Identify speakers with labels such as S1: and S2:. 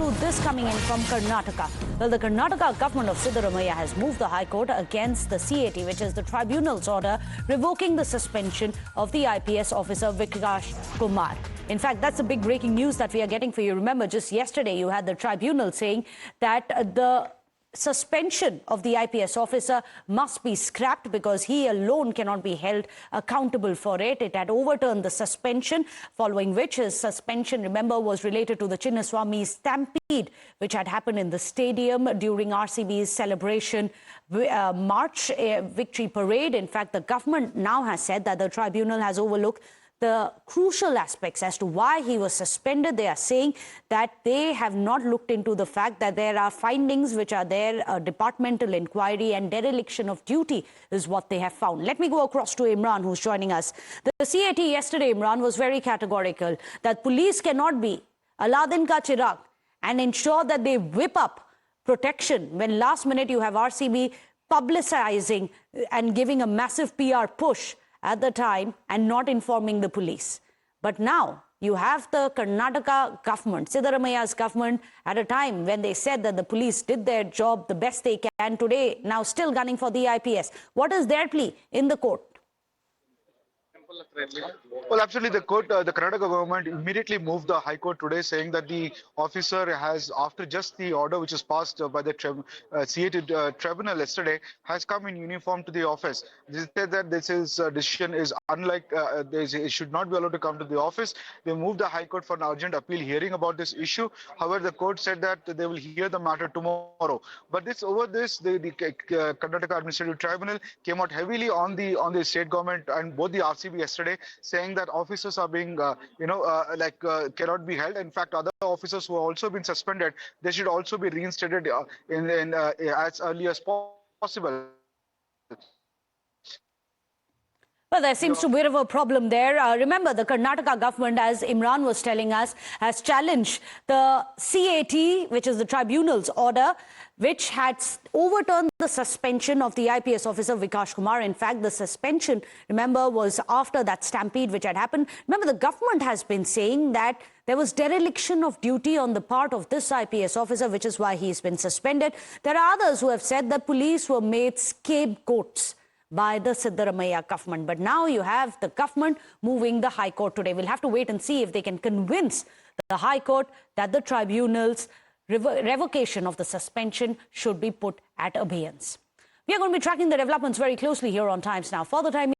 S1: through this coming in from Karnataka. Well, the Karnataka government of Siddaramaiah has moved the High Court against the CAT, which is the Tribunal's order revoking the suspension of the IPS officer Vikash Kumar. In fact, that's the big breaking news that we are getting for you. Remember, just yesterday you had the Tribunal saying that the suspension of the IPS officer must be scrapped because he alone cannot be held accountable for it. It had overturned the suspension, following which his suspension, remember, was related to the Chinaswami Stampede, which had happened in the stadium during RCB's celebration March victory parade. In fact, the government now has said that the tribunal has overlooked the crucial aspects as to why he was suspended. They are saying that they have not looked into the fact that there are findings which are there, a departmental inquiry and dereliction of duty is what they have found. Let me go across to Imran, who's joining us. The CAT yesterday, Imran, was very categorical that police cannot be Aladdin ka chirag and ensure that they whip up protection when last minute you have RCB publicizing and giving a massive PR push at the time and not informing the police. But now you have the Karnataka government, Siddaramaiah's government, at a time when they said that the police did their job the best they can, today now still gunning for the IPS. What is their plea in the court?
S2: Well, absolutely, the Karnataka government immediately moved the High Court today, saying that the officer has, after just the order which is passed by the CAT Tribunal yesterday, has come in uniform to the office. They said that this decision is unlike, it should not be allowed to come to the office. They moved the High Court for an urgent appeal hearing about this issue. However, the court said that they will hear the matter tomorrow. But the Karnataka Administrative Tribunal came out heavily on the state government and both the RCB yesterday, saying that officers are being, cannot be held. In fact, other officers who have also been suspended, they should also be reinstated as early as possible.
S1: Well, there seems to be a bit of a problem there. Remember, the Karnataka government, as Imran was telling us, has challenged the CAT, which is the tribunal's order, which had overturned the suspension of the IPS officer Vikash Kumar. In fact, the suspension, remember, was after that stampede which had happened. Remember, the government has been saying that there was dereliction of duty on the part of this IPS officer, which is why he's been suspended. There are others who have said that police were made scapegoats by the Siddaramaiah government. But now you have the government moving the High Court today. We'll have to wait and see if they can convince the High Court that the tribunal's revocation of the suspension should be put at abeyance. We are going to be tracking the developments very closely here on Times Now. For the time